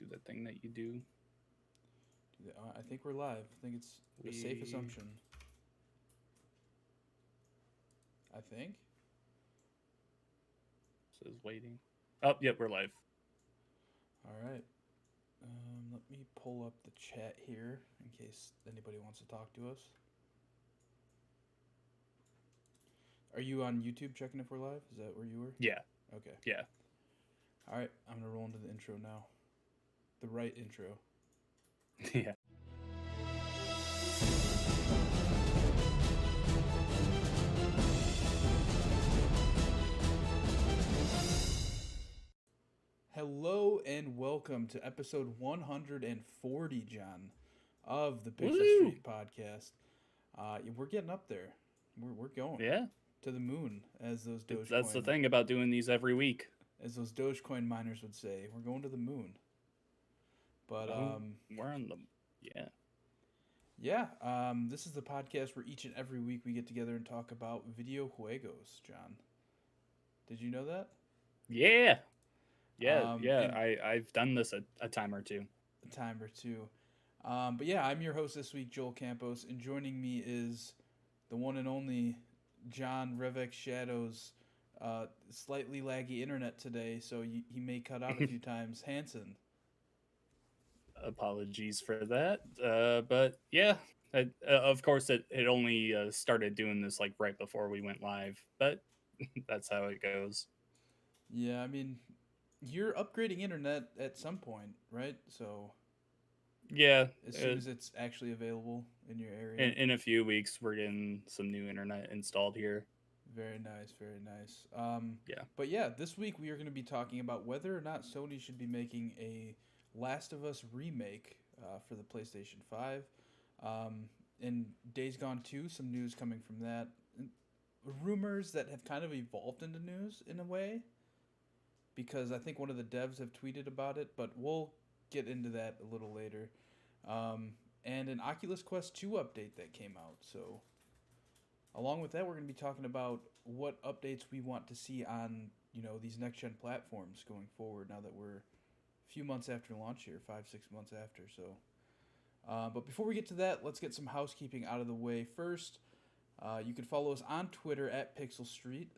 the thing that you do. I think we're live. I think it's a safe assumption. I think. Says waiting. Oh, yep, we're live. All right. Let me pull up the chat here in case anybody wants to talk to us. Are you on YouTube checking if we're live? Is that where you were? Yeah, Okay. yeah. All right. I'm going to roll into the intro now. The right intro. Yeah. Hello and welcome to episode 140, John, of the Pixel Woo! Street podcast. We're getting up there. We're going Yeah. to the moon, as those That's the Dogecoin thing about doing these every week. miners would say. We're going to the moon. But We're on the this is the podcast where each and every week we get together and talk about video juegos. John, did you know that? yeah. And I've done this a time or two. a time or two. But yeah, I'm your host this week, Joel Campos, and joining me is the one and only John Revek Shadows. Slightly laggy internet today, so he may cut out a few times. Hanson. Apologies for that. But yeah, of course it only started doing this like right before we went live, but that's how it goes. Yeah, I mean, you're upgrading internet at some point, right? So Yeah. as soon as it's actually available in your area. In a few weeks, we're getting some new internet installed here. Very nice, very nice. Yeah. But yeah, this week we are going to be talking about whether or not Sony should be making a Last of Us remake for the PlayStation 5. In Days Gone 2, some news coming from that. And rumors that have kind of evolved into news in a way, because I think one of the devs have tweeted about it, but we'll get into that a little later. And an Oculus Quest 2 update that came out. So along with that, we're going to be talking about what updates we want to see on these next gen platforms going forward. Now that we're a few months after launch here, 5-6 months after. So, but before we get to that, let's get some housekeeping out of the way first. You can follow us on Twitter at Pixel Street,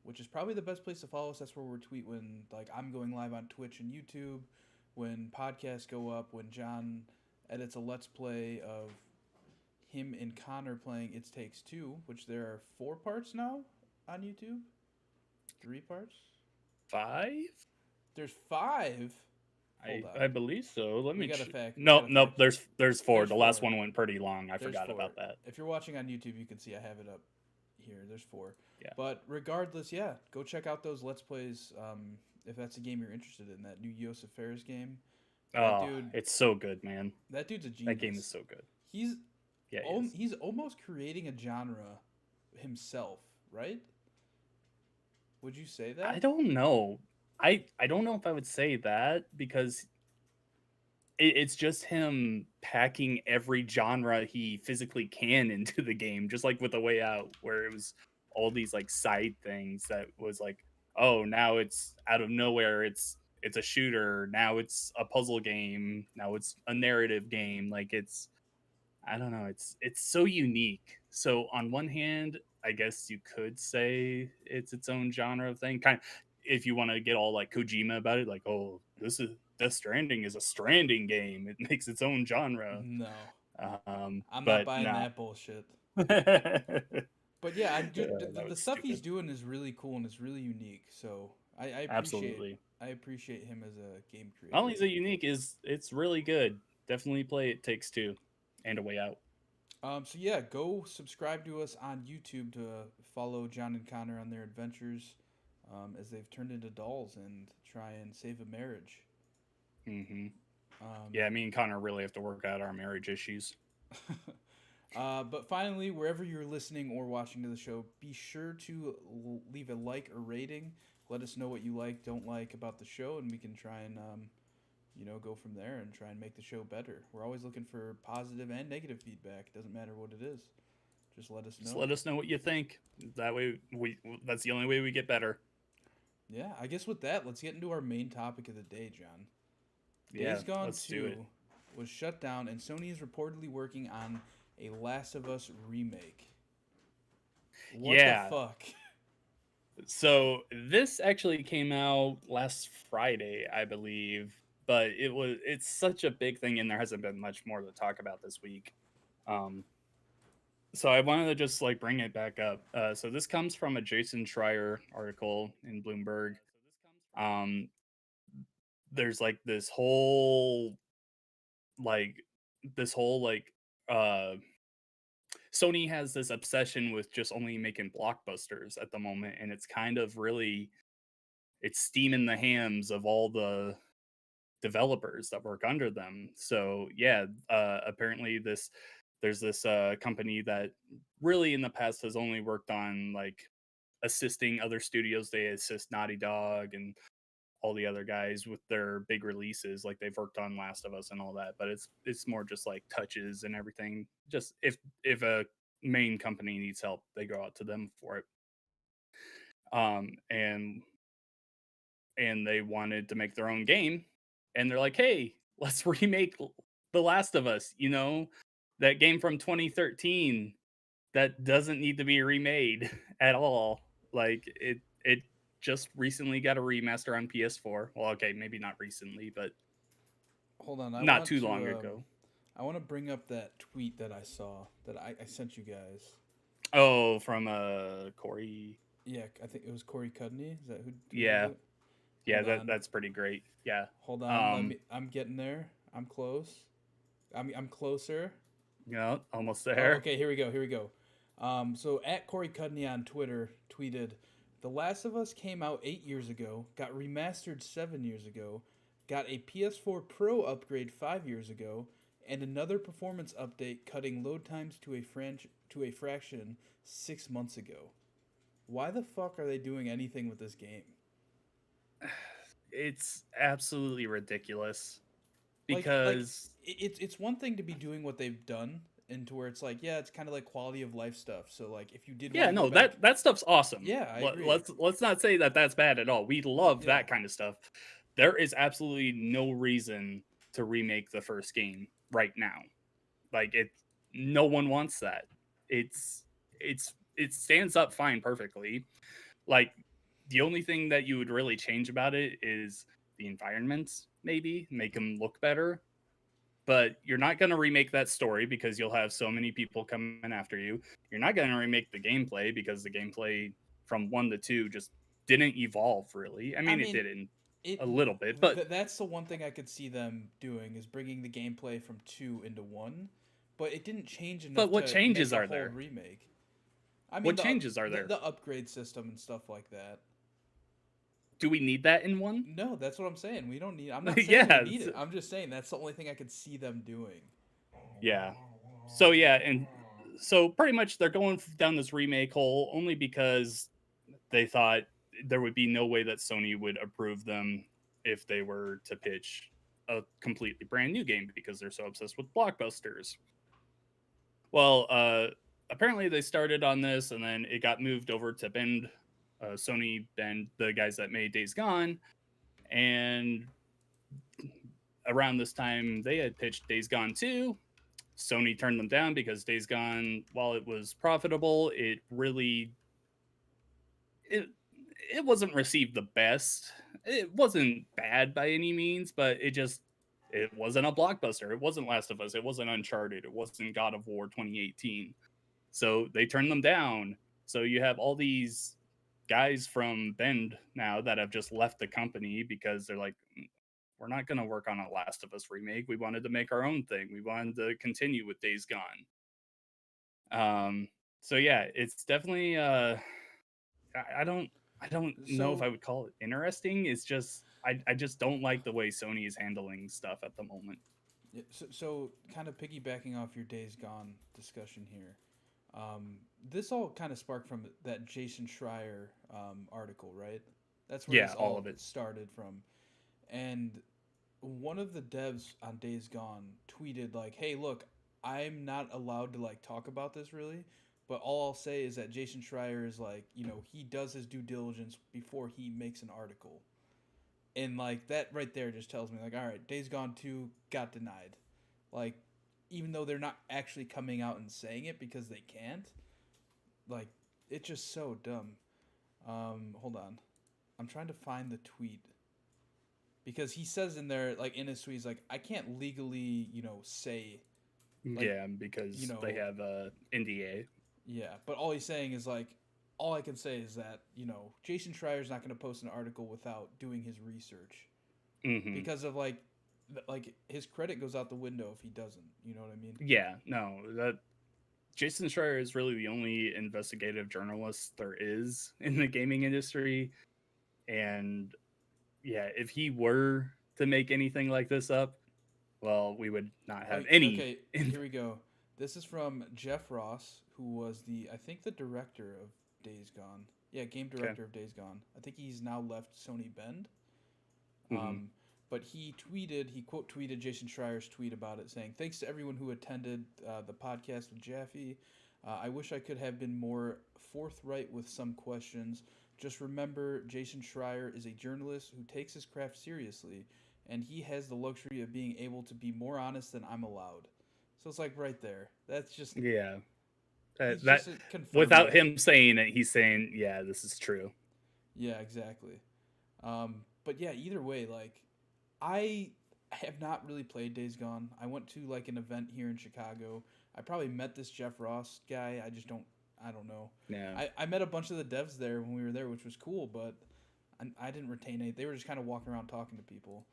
which is probably the best place to follow us. That's where we tweet when I'm going live on Twitch and YouTube, when podcasts go up, when John edits a Let's Play of him and Connor playing It Takes Two, which there are 4 parts now on YouTube. 3 parts? 5? There's 5. Hold on. I believe so. Let We me got a check. fact. Nope. Fact. There's 4. There's The last 4. one went pretty long. I There's forgot 4. about that. If you're watching on YouTube, you can see I have it up here. There's 4. Yeah. But regardless, yeah, go check out those Let's Plays if that's a game you're interested in. That new Joseph Fares game. Oh, it's so good, man. That dude's a genius. That game is so good. He's Yeah, he's almost creating a genre himself, right? Would you say that? I don't know. I don't know if I would say that because it's just him packing every genre he physically can into the game, just like with The Way Out, where it was all these like side things that was like, oh, now it's out of nowhere, it's a shooter, now it's a puzzle game, now it's a narrative game. Like I don't know, it's so unique. So on one hand, I guess you could say it's its own genre of thing. Kind of if you want to get all like Kojima about it, like, oh, this is Death Stranding is a Stranding game. It makes its own genre. No. I'm not But buying nah. that bullshit. That But yeah, the was stuff he's stupid. doing is really cool and is really unique. So I Absolutely. appreciate him as a game creator. Not only is it unique, is it's really good. Definitely play It Takes Two and A Way Out. So yeah, go subscribe to us on YouTube to follow John and Connor on their adventures as they've turned into dolls and try and save a marriage. Mm-hmm. Um, Yeah, me and Connor really have to work out our marriage issues. but finally, wherever you're listening or watching to the show, be sure to leave a like or rating. Let us know what you like, don't like about the show, and we can try and go from there and try and make the show better. We're always looking for positive and negative feedback. It doesn't matter what it is. Just let us know. Just let us know what you think. That way, that's the only way we get better. Yeah, I guess with that, let's get into our main topic of the day, John. Yeah, Days Gone let's do it. 2 was shut down, and Sony is reportedly working on a Last of Us remake. What the Yeah. fuck? So this actually came out last Friday, I believe, but it's such a big thing and there hasn't been much more to talk about this week. Um so I wanted to just like bring it back up. So this comes from a Jason Schreier article in Bloomberg. Um there's like like this whole like uh Sony has this obsession with just only making blockbusters at the moment, and it's kind of really it's steaming the hams of all the developers that work under them. So yeah, apparently there's this company that really in the past has only worked on like assisting other studios. They assist Naughty Dog and all the other guys with their big releases. Like they've worked on Last of Us and all that, but it's more just like touches and everything. Just if a main company needs help, they go out to them for it. Um, and and they wanted to make their own game, and they're like, "Hey, let's remake The Last of Us." That game from 2013 that doesn't need to be remade at all. Like it just recently got a remaster on PS4. Well, okay, maybe not recently, but Hold on, not too long ago. I want to bring up that tweet that I saw that I sent you guys. Oh, from Corey. Yeah, I think it was Corey Cudney. Is that who tweeted Yeah, it? yeah, Hold on, that's pretty great. Yeah. hold on. Let Um, me. I'm getting there. I'm close. I'm closer. almost Oh, there. okay. Here we go. Here we go. So at Corey Cudney on Twitter tweeted, "The Last of Us came out 8 years ago, got remastered 7 years ago, got a PS4 Pro upgrade 5 years ago, and another performance update cutting load times to a fraction 6 months ago. Why the fuck are they doing anything with this game? It's absolutely ridiculous Like because it's one thing to be doing what they've done." And to where it's like, yeah, it's kind of like quality of life stuff. So like, if you did want yeah, to go no, back, that stuff's awesome. yeah, I Let, agree. let's not say that that's bad at all. We love Yeah, that kind of stuff. There is absolutely no reason to remake the first game right now. Like no one wants that. It's it stands up fine perfectly. Like the only thing that you would really change about it is the environments, maybe make them look better, but you're not going to remake that story because you'll have so many people coming after you. You're not going to remake the gameplay because the gameplay from 1 to 2 just didn't evolve really. I I mean, it mean, did in it a little bit, but that's the one thing I could see them doing is bringing the gameplay from two into one, but it didn't change enough what to make changes a are whole there? remake. I mean What changes are there? the upgrade system and stuff like that. Do we need that in 1? No, that's what I'm saying. We don't need. I'm not saying we Yeah, need it. I'm just saying that's the only thing I could see them doing. yeah. So yeah, and so pretty much they're going down this remake hole only because they thought there would be no way that Sony would approve them if they were to pitch a completely brand new game because they're so obsessed with blockbusters. Well, apparently they started on this and then it got moved over to Bend, Sony Bend, the guys that made Days Gone, and around this time they had pitched Days Gone 2. Sony turned them down because Days Gone, while it was profitable, it it wasn't received the best. It wasn't bad by any means, but it wasn't a blockbuster. It wasn't Last of Us. It wasn't Uncharted. It wasn't God of War 2018. So they turned them down. So you have all these guys from Bend now that have just left the company because they're like, we're not going to work on a Last of Us remake. We wanted to make our own thing. We wanted to continue with Days Gone. Um, so yeah, it's definitely I don't know if So I would call it interesting. It's just I just don't like the way Sony is handling stuff at the moment. yeah, so kind of piggybacking off your Days Gone discussion here. Um, this all kind of sparked from that Jason Schreier article, right? That's where Yeah, this all of all it. started from. And one of the devs on Days Gone tweeted like, "Hey, look, I'm not allowed to like talk about this really, but all I'll say is that Jason Schreier is like, he does his due diligence before he makes an article." And like that right there just tells me like, all right, Days Gone 2 got denied. Like, even though they're not actually coming out and saying it because they can't, like, it's just so dumb. Hold on. I'm trying to find the tweet because he says in there, like in his tweet, he's like, I can't legally, say, like, Yeah, you because they know, have a NDA. yeah. But all he's saying is like, all I can say is that Jason Schreier's not going to post an article without doing his research Hmm. because of like his credit goes out the window if he doesn't. You know what I mean? Yeah, no, that Jason Schreier is really the only investigative journalist there is in the gaming industry, and yeah, if he were to make anything like this up, well, we would not Oh, have any. okay. Here we go. This is from Jeff Ross, who was I think the director of Days Gone. Yeah, game Okay. director of Days Gone. I think he's now left Sony Bend. Hmm. Um, but he quote tweeted Jason Schreier's tweet about it, saying, "Thanks to everyone who attended the podcast with Jaffe. I wish I could have been more forthright with some questions. Just remember, Jason Schreier is a journalist who takes his craft seriously, and he has the luxury of being able to be more honest than I'm allowed." So it's like right there. That's just Yeah, he's that just confirming without it. him saying it, he's saying, "Yeah, this is true." Yeah, exactly. But yeah, either way, like I have not really played Days Gone. I went to like an event here in Chicago. I probably met this Jeff Ross guy. I just don't. I don't know. Yeah. I met a bunch of the devs there when we were there, which was cool, but I didn't retain any. They were just kind of walking around talking to people.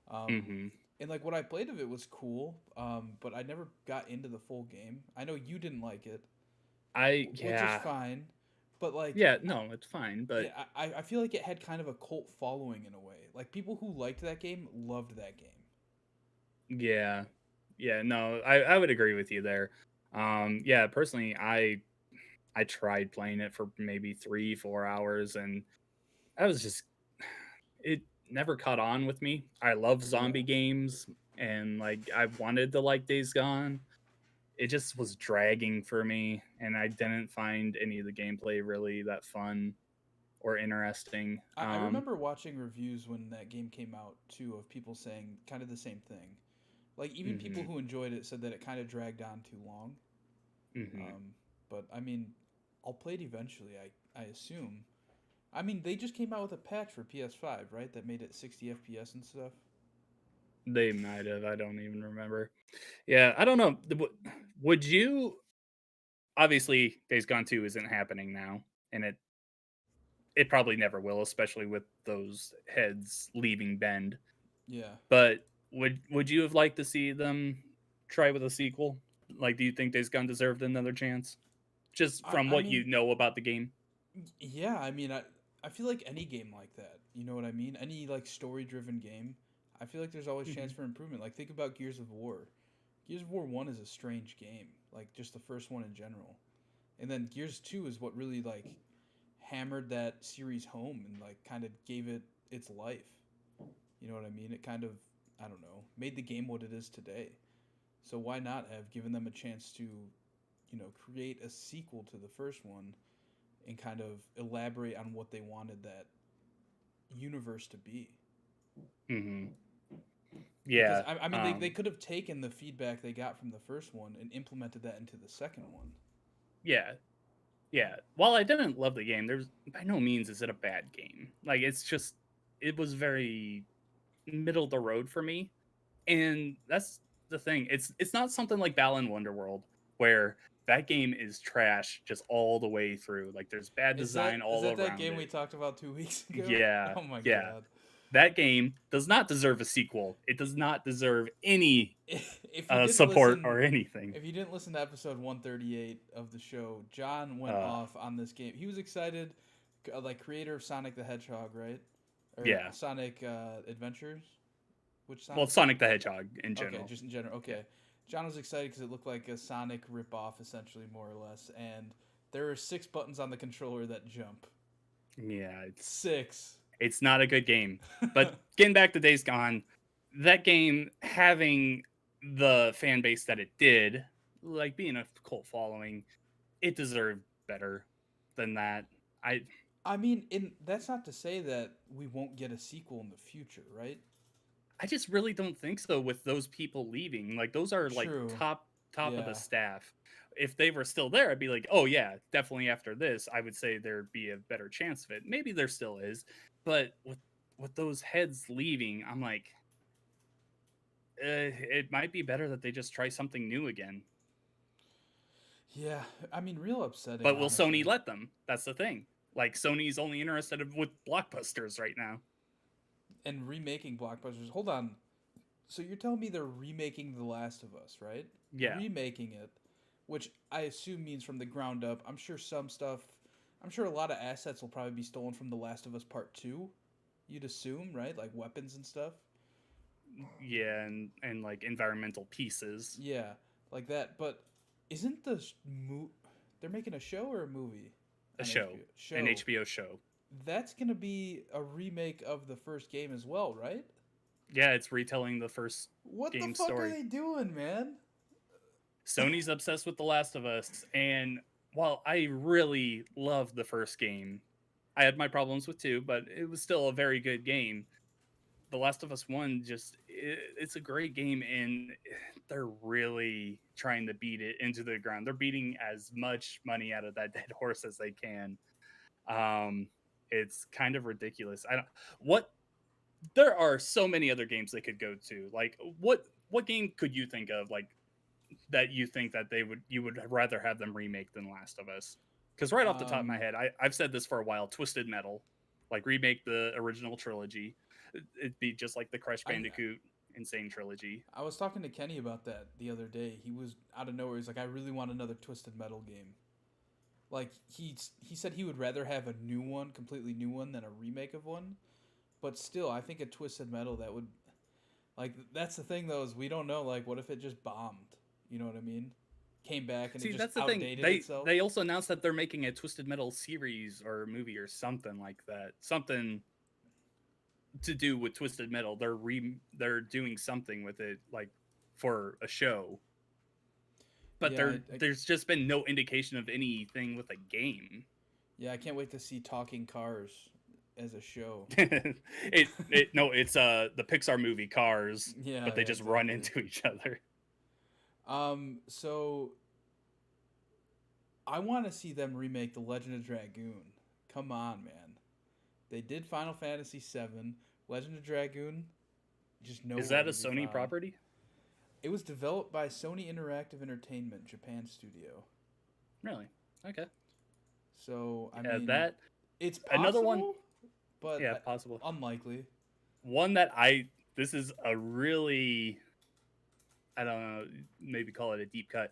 Um, Hmm. and like what I played of it was cool, but I never got into the full game. I know you didn't like it, which is Yeah, fine, but like yeah. No, it's fine, but yeah, I feel like it had kind of a cult following in a way. Like people who liked that game loved that game. yeah, yeah. No, I would agree with you there. Yeah, personally, I tried playing it for maybe 3 4 hours, and I was just it never caught on with me. I love Yeah. zombie games, and like I wanted to like Days Gone. It just was dragging for me, and I didn't find any of the gameplay really that fun or interesting. I remember watching reviews when that game came out too of people saying kind of the same thing. Like even people Mhm, who enjoyed it said that it kind of dragged on too long. mhm. Um, but I mean, I'll play it eventually. I assume. I mean, they just came out with a patch for PS5, right? That made it 60 FPS and stuff. They might have. I don't even remember. Yeah, I don't know. Would you? Obviously, Days Gone 2 isn't happening now, and it probably never will, especially with those heads leaving Bend. Yeah. But would you have liked to see them try with a sequel? Like, do you think Days Gone deserved another chance? Just from I what you mean, know about the game. yeah. I mean, I feel like any game like that. You know what I mean? Any like story driven game. I feel like there's always chance Mhm. for improvement. Like think about Gears of War. Gears of War 1 is a strange game, like just the first one in general. And then Gears 2 is what really like hammered that series home and like kind of gave it its life. You know what I mean? It kind of I don't know, made the game what it is today. So why not have given them a chance to, create a sequel to the first one and kind of elaborate on what they wanted that universe to be? Mhm. Because Yeah. I mean they could have taken the feedback they got from the first one and implemented that into the second one. Yeah. Yeah. While I didn't love the game, there's by no means is it a bad game. Like, it's just it was very middle of the road for me. And that's the thing. It's not something like Balan Wonderworld where that game is trash just all the way through. Like, there's bad Is design that all that around game we it. talked about 2 weeks ago? Yeah. Oh my Yeah. god! That game does not deserve a sequel. It does not deserve any If you didn't support listen, or anything. if you didn't listen to episode 138 of the show, John went Uh, off on this game. He was excited, like creator of Sonic the Hedgehog, right? Or yeah. Sonic Adventures. Which Well, Sonic? Sonic the Hedgehog in Okay, general. just in general. Yeah. Okay, John was excited because it looked like a Sonic ripoff, essentially, more or less. And there are 6 buttons on the controller that jump. Yeah, 6. it's not a good game. But getting back to Days Gone, that game having the fan base that it did, like being a cult following, it deserved better than that. I I mean, in that's not to say that we won't get a sequel in the future, right? I just really don't think so with those people leaving. Like those are like True. top of the Yeah. staff. If they were still there, I'd be like, "Oh yeah, definitely after this, I would say there'd be a better chance of it." Maybe there still is, but with those heads leaving, I'm like, it might be better that they just try something new again. Yeah. I mean, real upsetting, But will Sony honestly. let them? That's the thing. Like Sony's only interested with blockbusters right now. And remaking blockbusters. Hold on. So you're telling me they're remaking The Last of Us, right? Yeah, Remaking it, which I assume means from the ground up. I'm sure some stuff, I'm sure a lot of assets will probably be stolen from The Last of Us Part 2. You'd assume, right? Like weapons and stuff. yeah, and like environmental pieces. Yeah, like that. But isn't the they're making a show or a movie A on show, HBO? an Show. HBO show. That's going to be a remake of the first game as well, right? Yeah, it's retelling the first What the game fuck are story. they doing, man? Sony's obsessed with The Last of Us, and while I really loved the first game, I had my problems with two, but it was still a very good game. The Last of Us One it's a great game, and they're really trying to beat it into the ground. They're beating as much money out of that dead horse as they can. Um, it's kind of ridiculous. I don't what there are so many other games they could go to. Like what game could you think of like that you think that you would rather have them remake than Last of Us? Because right off the top of my Um, head, I've said this for a while. Twisted Metal, like remake the original trilogy. It'd be just like the Crash I Bandicoot Insane trilogy. I was talking to Kenny about that the other day. He was out of nowhere. He's like, I really want another Twisted Metal game. Like he said he would rather have a new one, completely new one, than a remake of one. But still, I think a Twisted Metal that would like that's the thing though is we don't know. Like, what if it just bombed? You know what I mean? Came back and it See, just that's the thing. outdated They itself. they also announced that they're making a Twisted Metal series or movie or something like that. Something to do with Twisted Metal. They're doing something with it, like for a show. But Yeah, there's just been no indication of anything with a game. yeah, I can't wait to see talking cars as a show. It no, it's the Pixar movie Cars, Yeah, but they yeah, just run exactly. into each other. So I want to see them remake The Legend of Dragoon. Come on, man. They did Final Fantasy VII. Legend of Dragoon, just Is nowhere that a to be Sony found. property? It was developed by Sony Interactive Entertainment, Japan studio. Really? Okay. So, I Yeah, mean, that it's another one. possible, but Yeah, possible. unlikely. One that I this is a really I don't know, maybe call it a deep cut.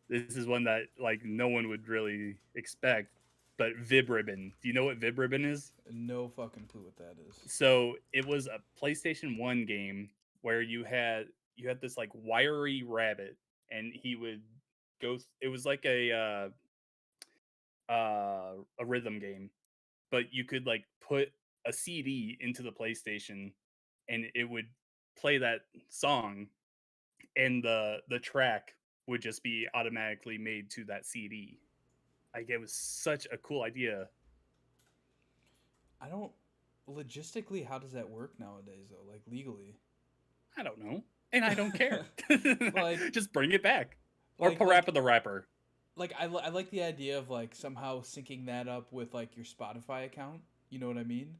This is one that like no one would really expect. But Vib Ribbon. Do you know what Vib Ribbon is? No fucking clue what that is. So it was a PlayStation 1 game where you had this like wiry rabbit and he would it was like a rhythm game, but you could like put a CD into the PlayStation and it would play that song and the track would just be automatically made to that CD. Like it was such a cool idea. I don't. Logistically, how does that work nowadays, though? Like, legally? I don't know. And I don't care. like, Just bring it back. Or like, like, Parappa the Rapper. I like the idea of like somehow syncing that up with like your Spotify account. You know what I mean?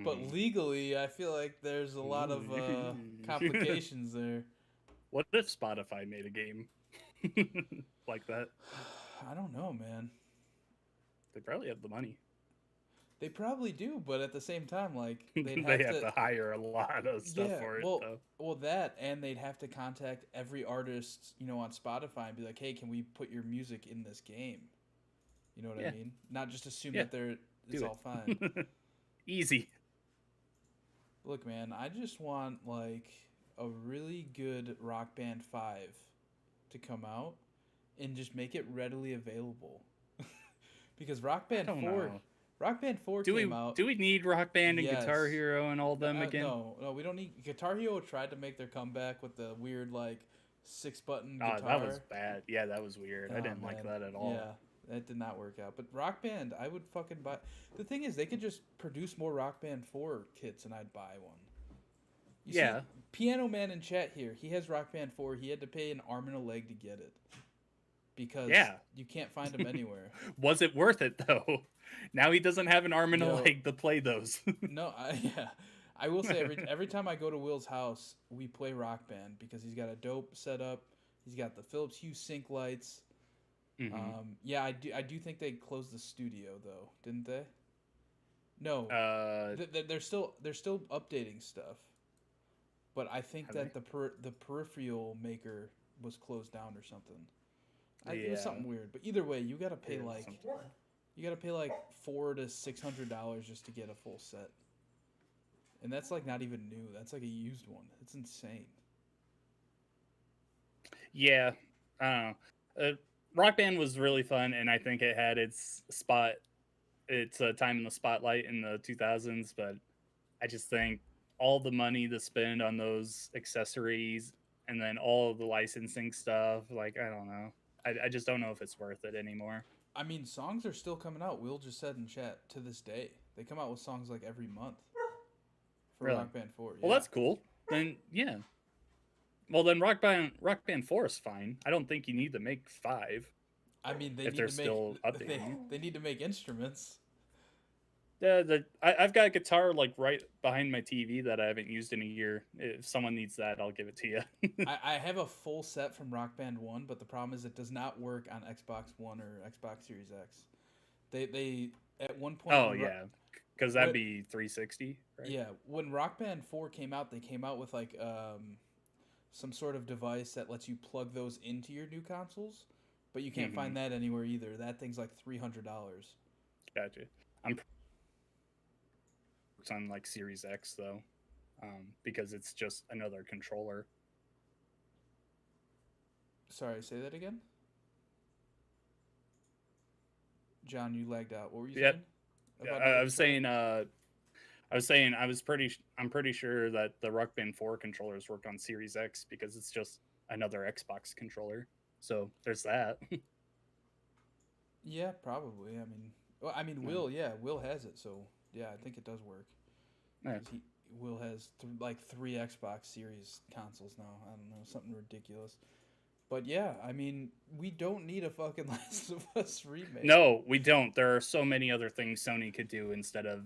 But Hmm. legally, I feel like there's a lot of complications there. What if Spotify made a game like that? I don't know, man. They probably have the money. They probably do, but at the same time, like they'd They have have to. to hire a lot of stuff Yeah, for it, well, though. that, and they'd have to contact every artist, on Spotify and be like, "Hey, can we put your music in this game?" You know what I Yeah, mean? Not just assume yeah, that it's do all fine. it. Easy. Look, man, I just want like a really good Rock Band 5 to come out and just make it readily available. Because I don't know. Rock Band 4 came out. Do we need Rock Band and Guitar Yes. Hero and all them again? No, no, we don't need Guitar Hero tried to make their comeback with the weird like 6-button Oh, that was guitar. bad. Yeah, that was weird. I Oh didn't like man. that at Yeah. all. That did not work out. But Rock Band, I would fucking buy. The thing is, they could just produce more Rock Band 4 kits and I'd buy one. You see, Yeah, Piano Man in chat here, he has Rock Band 4. He had to pay an arm and a leg to get it because yeah. you can't find them anywhere. Was it worth it though? Now he doesn't have an arm and a Yo, leg to play those. no, yeah. I will say every time I go to Will's house, we play Rock Band because he's got a dope setup. He's got the Philips Hue sync lights. hmm Yeah, I do think they closed the studio though, didn't they? No, Uh, they're still updating stuff, but I think have that they? the peripheral maker was closed down or something. It was Yeah, something weird, but either way, you gotta pay yeah, like something. $400 to $600 just to get a full set, and that's like not even new. That's like a used one. It's insane. Yeah, I don't know. Rock Band was really fun, and I think it had its time in the spotlight in the 2000s. But I just think all the money to spend on those accessories and then all of the licensing stuff, like I don't know. I just don't know if it's worth it anymore. I mean, songs are still coming out. Will just said in chat to this day they come out with songs like every month for Really? Rock Band 4. Well, Yeah. that's cool. Then yeah. Well, then Rock Band 4 is fine. I don't think you need to make five I mean, they if need they're to make still they updating. they need to make instruments. I've got a guitar like right behind my TV that I haven't used in a year. If someone needs that, I'll give it to you. I have a full set from Rock Band 1, but the problem is it does not work on Xbox One or Xbox Series X. They at one point Oh yeah, because that'd what be 360, right? yeah, when Rock Band 4 came out, they came out with like some sort of device that lets you plug those into your new consoles, but you can't hmm find that anywhere either. That thing's like $300. Gotcha. I'm on like Series X though, because it's just another controller. Sorry, say that again. John, you lagged out. What were you Yep. saying Yeah, about I another was controller? saying. I was saying I'm pretty sure that the Rock Band 4 controllers work on Series X because it's just another Xbox controller. So there's that. Yeah, probably. I mean, well, I mean, Yeah. Will has it, so yeah, I think it does work Yeah. because Will has like three Xbox Series consoles now. I don't know, something ridiculous. But yeah, I mean, we don't need a fucking Last of Us remake. No, we don't. There are so many other things Sony could do instead of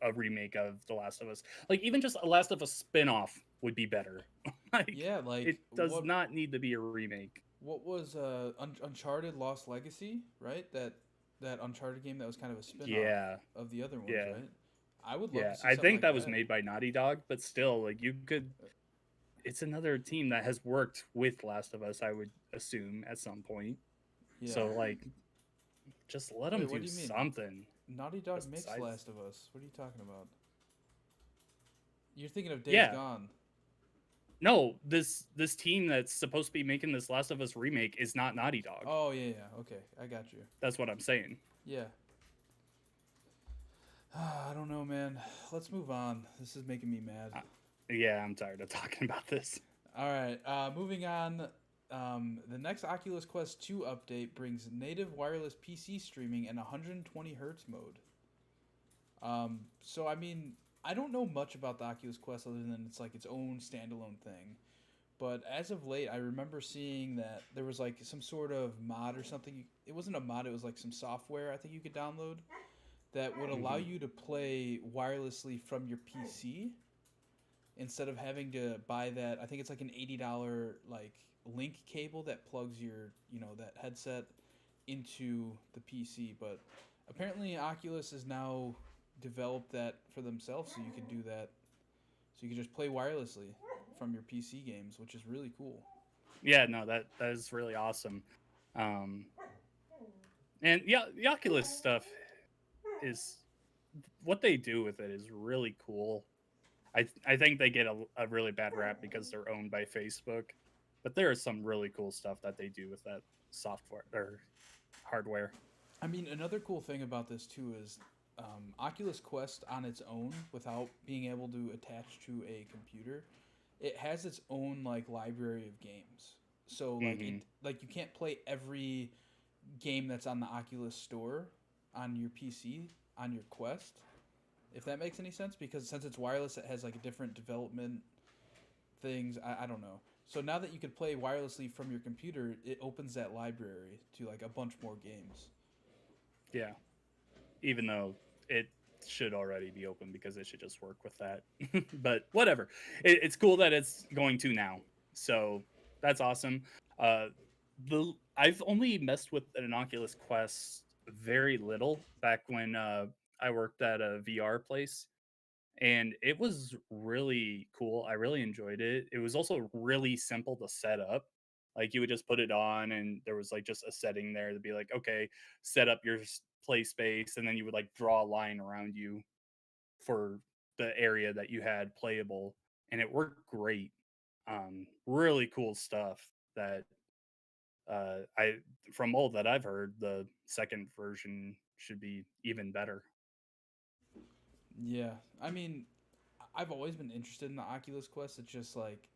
a remake of The Last of Us. Like even just a Last of Us spin-off would be better. Like Yeah, it like does not need to be a remake. what was Uncharted Lost Legacy, right? That Uncharted game that was kind of a spin-off Yeah. of the other ones, Yeah. right? I would love Yeah. to see I something think like that was that. made by Naughty Dog, but still like you could it's another team that has worked with Last of Us, I would assume at some point. Yeah. So like just let them Wait, what do do you mean? something Naughty Dog makes besides Last of Us. What are you talking about? You're thinking of Days yeah. Gone. No, this team that's supposed to be making this Last of Us remake is not Naughty Dog. Oh yeah, yeah. Okay, I got you. That's what I'm saying. Yeah. I don't know, man. Let's move on. This is making me mad. Yeah, I'm tired of talking about this. All right, moving on. The next Oculus Quest 2 update brings native wireless PC streaming and 120 hertz mode. So I mean, I don't know much about the Oculus Quest other than it's like its own standalone thing. But as of late, I remember seeing that there was like some sort of mod or something. It wasn't a mod; it was like some software I think you could download that would allow hmm you to play wirelessly from your PC instead of having to buy that. I think it's like an $80 like link cable that plugs your that headset into the PC. But apparently, Oculus has now developed that for themselves, so you can do that. So you can just play wirelessly from your PC games, which is really cool. Yeah, no, that is really awesome. Um, and yeah, the Oculus stuff is what they do with it is really cool. I think they get a really bad rap because they're owned by Facebook, but there is some really cool stuff that they do with that software or hardware. I mean, another cool thing about this too is Oculus Quest on its own, without being able to attach to a computer, it has its own like library of games. So like hmm you can't play every game that's on the Oculus Store on your PC on your Quest. If that makes any sense, because since it's wireless, it has like a different development things. I don't know. So now that you can play wirelessly from your computer, it opens that library to like a bunch more games. Yeah, even though it should already be open because it should just work with that. But whatever. It's cool that it's going to now. So that's awesome. Uh, the I've only messed with an Oculus Quest very little back when I worked at a VR place, and it was really cool. I really enjoyed it. It was also really simple to set up. Like you would just put it on, and there was like just a setting there to be like, okay, set up your play space, and then you would like draw a line around you for the area that you had playable, and it worked great. Really cool stuff. That I from all that I've heard, the second version should be even better. Yeah, I mean, I've always been interested in the Oculus Quest. It's just like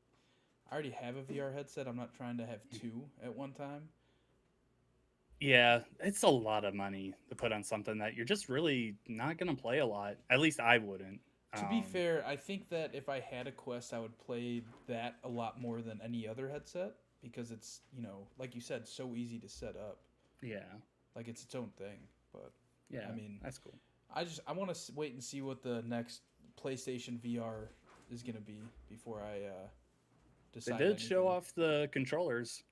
I already have a VR headset. I'm not trying to have two at one time. Yeah, it's a lot of money to put on something that you're just really not gonna play a lot. At least I wouldn't. To be fair, I think that if I had a Quest, I would play that a lot more than any other headset because it's, like you said, so easy to set up. Yeah, Like it's its own thing. But I yeah, mean, that's cool. I want to wait and see what the next PlayStation VR is going to be before I They decide did show anything. off the controllers.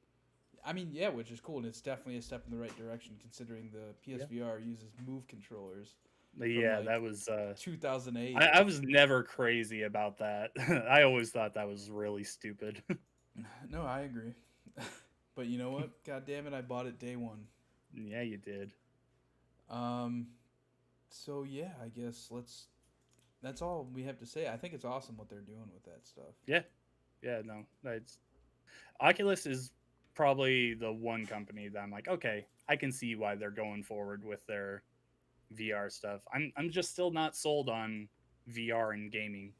I mean, yeah, which is cool, and it's definitely a step in the right direction considering the Yeah, PSVR uses Move controllers but from yeah, like that was. 2008. I was never crazy about that. I always thought that was really stupid. No, I agree. But you know what? God damn it, I bought it day one. Yeah, you did. Um, so yeah, I guess that's all we have to say. I think it's awesome what they're doing with that stuff. Yeah, yeah. No, it's Oculus is probably the one company that I'm like, okay, I can see why they're going forward with their VR stuff. I'm just still not sold on VR and gaming.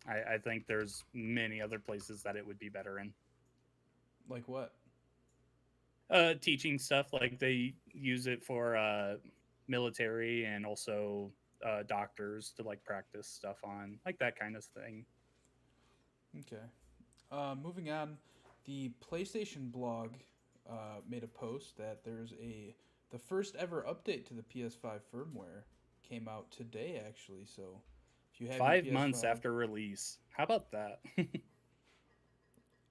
I think there's many other places that it would be better in. Like what? Teaching stuff like they use it for military and also doctors to like practice stuff on, like that kind of thing. Okay. Moving on, the PlayStation blog made a post that the first ever update to the PS5 firmware came out today actually. So if you have your 5 months PS5, after release. How about that?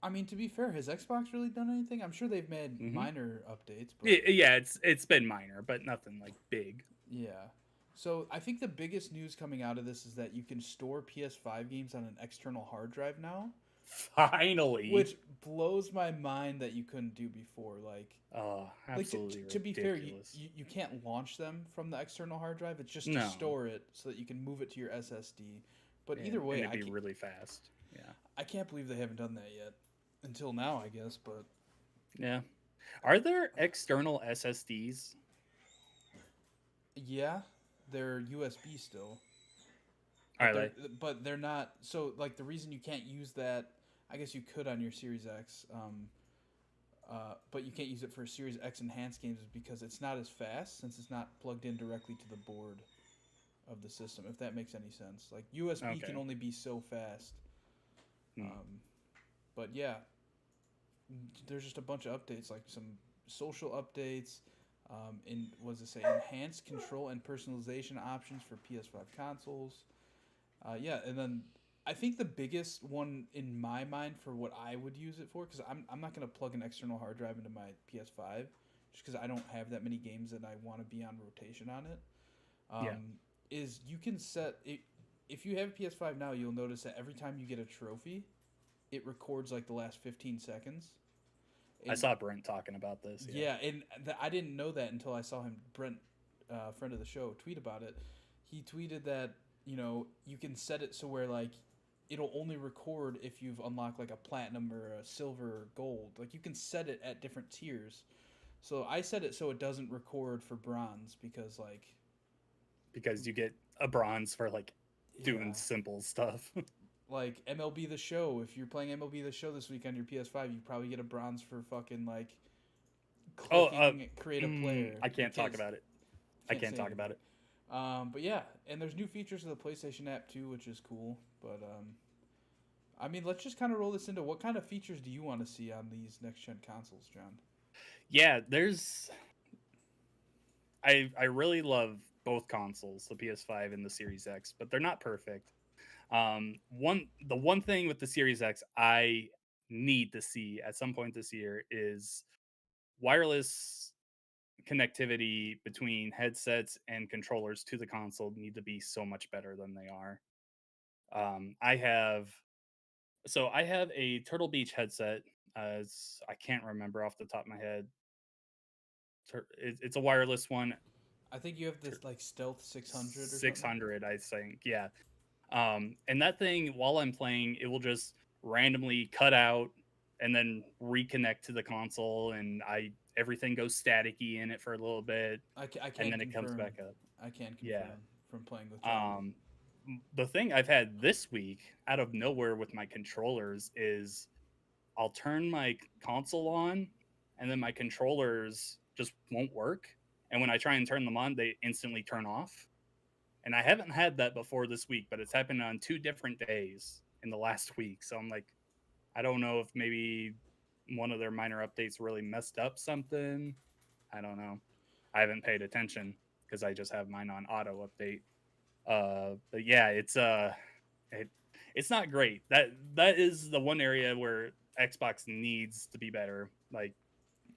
I mean to be fair, has Xbox really done anything? I'm sure they've made Hmm. minor updates, but Yeah, it's been minor, but nothing like big. yeah. So I think the biggest news coming out of this is that you can store PS5 games on an external hard drive now, Finally. which blows my mind that you couldn't do before. Oh, Like absolutely to be fair, ridiculous. you can't launch them from the external hard drive. It's just to No, store it so that you can move it to your SSD. But either and way, it'd be really fast. Yeah, I can't believe they haven't done that yet until now. I guess, but yeah. Are there external SSDs? yeah, they're USB still, but Are they're they? but they're not. So like the reason you can't use that, I guess you could on your Series X. But you can't use it for Series X enhanced games is because it's not as fast since it's not plugged in directly to the board of the system. If that makes any sense, like USB can Okay. only be so fast. Hmm. Um, but yeah, there's just a bunch of updates, like some social updates. In what does it say? Enhanced control and personalization options for PS5 consoles. Yeah, and then I think the biggest one in my mind for what I would use it for, because I'm not going to plug an external hard drive into my PS5 just because I don't have that many games that I want to be on rotation on it, Yeah, is you can set it. If you have a PS5 now, you'll notice that every time you get a trophy, it records like the last 15 seconds. I And saw Brent talking about this. Yeah. yeah, and I didn't know that until I saw him, Brent, friend of the show, tweet about it. He tweeted that you can set it so where like it'll only record if you've unlocked like a platinum or a silver or gold. Like you can set it at different tiers. So I set it so it doesn't record for bronze because like Because you get a bronze for like doing yeah, simple stuff. like MLB The Show. If you're playing MLB The Show this week on your PS5, you probably get a bronze for fucking like Oh, clicking create a player. I You can't talk about it. I can't can't say talk about anything. it. But yeah, and there's new features of the PlayStation app too, which is cool. But I mean, let's just kind of roll this into what kind of features do you want to see on these next gen consoles, John? Yeah, I really love both consoles, the PS5 and the Series X, but they're not perfect. The one thing with the Series X I need to see at some point this year is wireless connectivity between headsets and controllers to the console need to be so much better than they are. I have I have a Turtle Beach headset. I can't remember off the top of my head. It's a wireless one. I think you have this like Stealth 600 or something. 600, I think. Yeah. And that thing, while I'm playing, it will just randomly cut out and then reconnect to the console, and I everything goes staticky in it for a little bit, I and can then it comes confirm. back up. I can Yeah. confirm from playing with John. Um, the thing I've had this week out of nowhere with my controllers is I'll turn my console on, and then my controllers just won't work. And when I try and turn them on, they instantly turn off. And I haven't had that before this week, but it's happened on 2 different days in the last week. So I'm like, I don't know if maybe one of their minor updates really messed up something. I don't know. I haven't paid attention because I just have mine on auto update. But yeah, it, it's not great. That is the one area where Xbox needs to be better. Like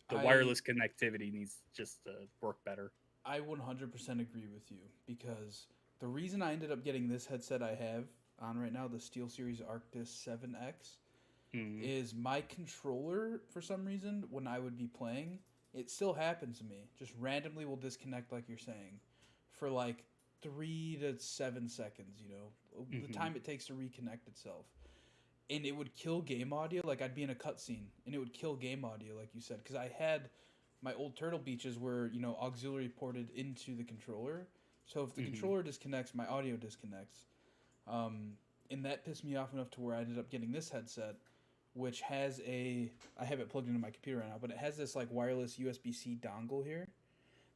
the I wireless connectivity needs just to work better. I 100% agree with you because the reason I ended up getting this headset I have on right now, the SteelSeries Arctis 7X, Mm, is my controller for some reason when I would be playing, it still happens to me. Just randomly will disconnect like you're saying for like 3 to 7 seconds, the hmm time it takes to reconnect itself. And it would kill game audio. Like I'd be in a cutscene and it would kill game audio, like you said, because I had my old Turtle Beaches were auxiliary ported into the controller. So if the hmm controller disconnects, my audio disconnects. Um, and that pissed me off enough to where I ended up getting this headset, which has I have it plugged into my computer right now, but it has this like wireless USB C dongle here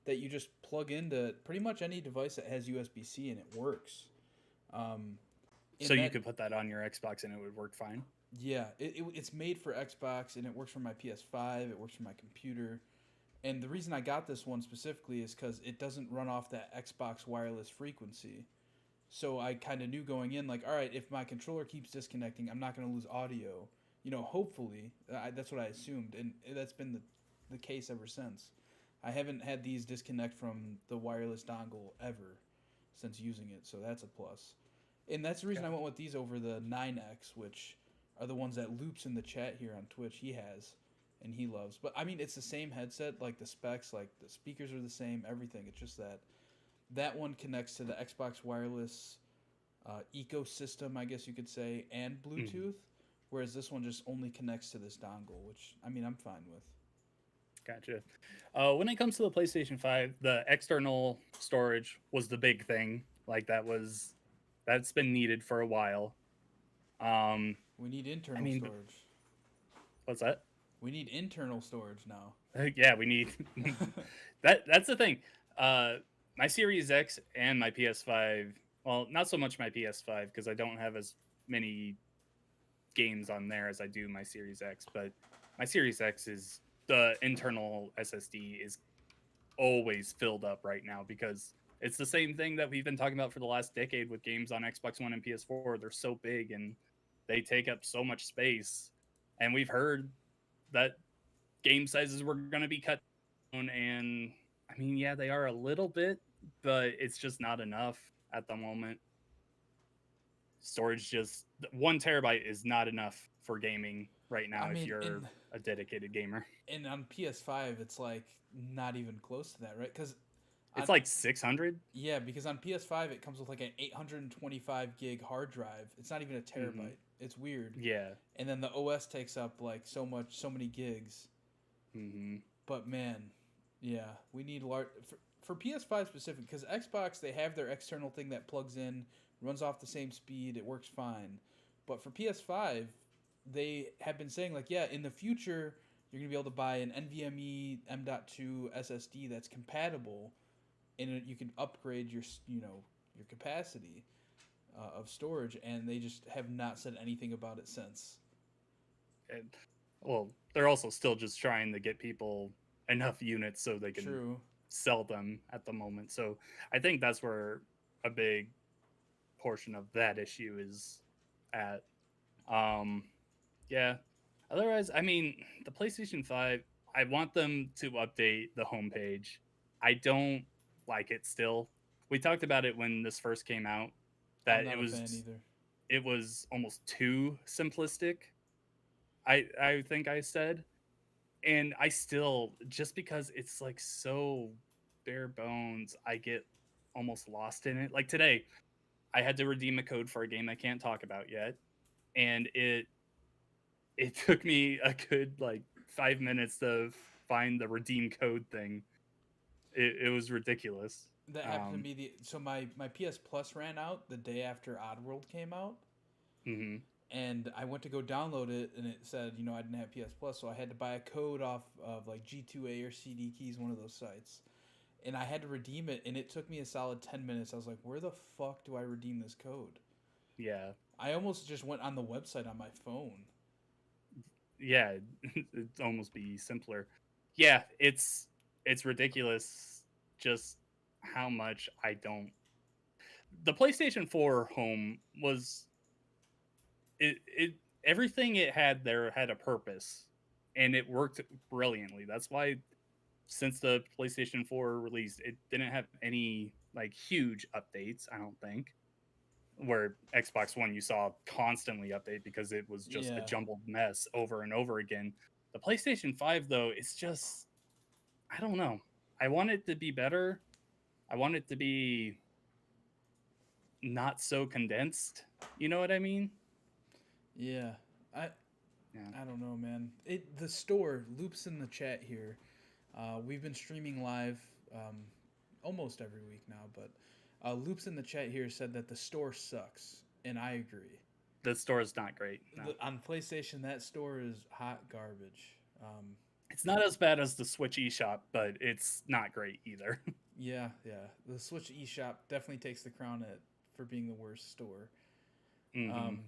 that you just plug into pretty much any device that has USB C and it works. Um, So in you that could put that on your Xbox and it would work fine. Yeah, it's made for Xbox and it works for my PS5. It works for my computer. And the reason I got this one specifically is because it doesn't run off that Xbox wireless frequency. So I kind of knew going in, like, all right, if my controller keeps disconnecting, I'm not going to lose audio. Hopefully, that's what I assumed, and that's been the case ever since. I haven't had these disconnect from the wireless dongle ever since using it, so that's a plus. And that's the reason I Okay. went with these over the 9X, which are the ones that Loops in the chat here on Twitch he has and he loves. But I mean, it's the same headset, like the specs, like the speakers are the same, everything. It's just that one connects to the Xbox wireless ecosystem, I guess you could say, and Mhm. Bluetooth, whereas this one just only connects to this dongle, which I mean, I'm fine with. Gotcha. When it comes to the PlayStation 5, the external storage was the big thing. Like that's been needed for a while. Um, We need I internal mean, storage. what's that? We need internal storage now. Yeah, we need that's the thing. Uh, my Series X and my PS5. Well, not so much my PS5 because I don't have as many games on there as I do my Series X. But my Series X is the internal SSD is always filled up right now because it's the same thing that we've been talking about for the last decade with games on Xbox One and PS4. They're so big and they take up so much space. And we've heard that game sizes were going to be cut down. And I mean, yeah, they are a little bit, but it's just not enough at the moment. Storage just 1 terabyte is not enough for gaming right I now if mean, you're a dedicated gamer. and on PS5, it's like not even close to that, right? Because It's on like 600. Yeah, because on PS5 it comes with like an 825 gig hard drive. It's not even a Hmm. terabyte. It's weird. Yeah. And then the OS takes up like so many gigs. Hmm. But man, yeah, we need large for PS5 specific because Xbox they have their external thing that plugs in, runs off the same speed, it works fine. But for PS5, they have been saying like, yeah, in the future You're gonna be able to buy an NVMe M.2 SSD that's compatible, and you can upgrade your capacity of storage. And they just have not said anything about it since. And, well, they're also still just trying to get people enough units so they can True. sell them at the moment. So I think that's where a big portion of that issue is at. Um, yeah. Otherwise, I mean, the PlayStation 5, I want them to update the homepage. I don't like it still. We talked about it when this first came out I'm that not a fan either. it was almost too simplistic. I think I said, and I still, just because it's like so bare bones, I get almost lost in it. Like today, I had to redeem a code for a game I can't talk about yet, and it took me a good like 5 minutes to find the redeem code thing. It was ridiculous. That happened to me. My PS Plus ran out the day after Oddworld came out, Mhm. and I went to go download it, and it said, I didn't have PS Plus, so I had to buy a code off of like G2A or CD Keys, one of those sites, and I had to redeem it, and it took me a solid 10 minutes. I was like, where the fuck do I redeem this code? Yeah. I almost just went on the website on my phone. Yeah, it'd almost be simpler. Yeah, it's ridiculous just how much I don't. The PlayStation 4 home was it everything it had there had a purpose and it worked brilliantly. That's why since the PlayStation 4 release, it didn't have any like huge updates, I don't think. Where Xbox One you saw constantly update because it was just a Yeah, jumbled mess over and over again. The PlayStation 5 though, it's just I don't know. I want it to be better. I want it to be not so condensed. You know what I mean? yeah. I Yeah. I don't know, man. The store loops in the chat here. We've been streaming live almost every week now, but loops in the chat here said that the store sucks, and I agree. The store is not great. No. On PlayStation, that store is hot garbage. It's not as bad as the Switch eShop, but it's not great either. Yeah, yeah. The Switch eShop definitely takes the crown for being the worst store. hmm Um,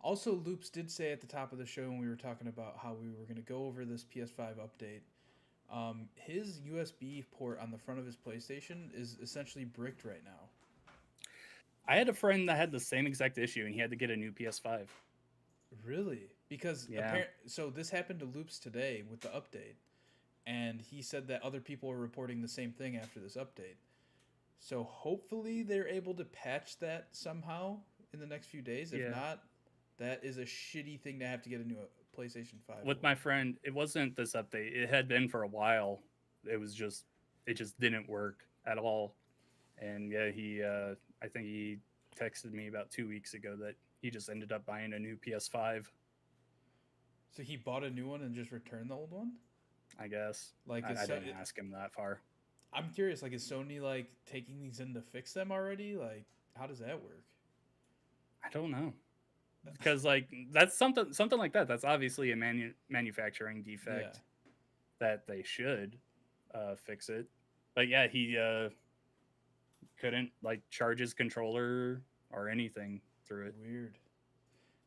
Also, Loops did say at the top of the show when we were talking about how we were going to go over this PS5 update. His USB port on the front of his PlayStation is essentially bricked right now. I had a friend that had the same exact issue, and he had to get a new PS5. Really? Because Yeah, so this happened to Loops today with the update, and he said that other people are reporting the same thing after this update. So hopefully they're able to patch that somehow in the next few days. If yeah. not, that is a shitty thing to have to get a new PlayStation 5 With for. my friend, it wasn't this update. It had been for a while. It was just, it just didn't work at all. And yeah, I think he texted me about 2 weeks ago that he just ended up buying a new PS5. So he bought a new one and just returned the old one? I guess Like I didn't ask him that far. I'm curious, like is Sony like taking these in to fix them already? Like how does that work? I don't know because like that's something like that. That's obviously a manufacturing Yeah. defect that they should fix it. But yeah, he couldn't like charge his controller or anything through it. Weird.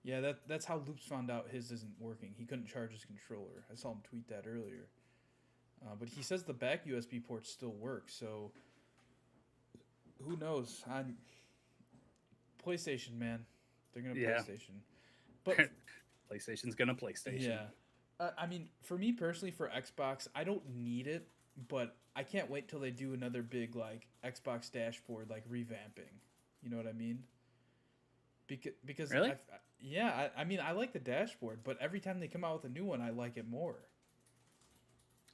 Yeah, that's how Loops found out his isn't working. He couldn't charge his controller. I saw him tweet that earlier. But he says the back USB ports still work, so who knows? I'm PlayStation, man. They're gonna Yeah, PlayStation. But PlayStation's gonna PlayStation. yeah, I mean, for me personally, for Xbox, I don't need it, but I can't wait till they do another big like Xbox dashboard like revamping. You know what I mean? Because Really? yeah, I mean I like the dashboard, but every time they come out with a new one, I like it more.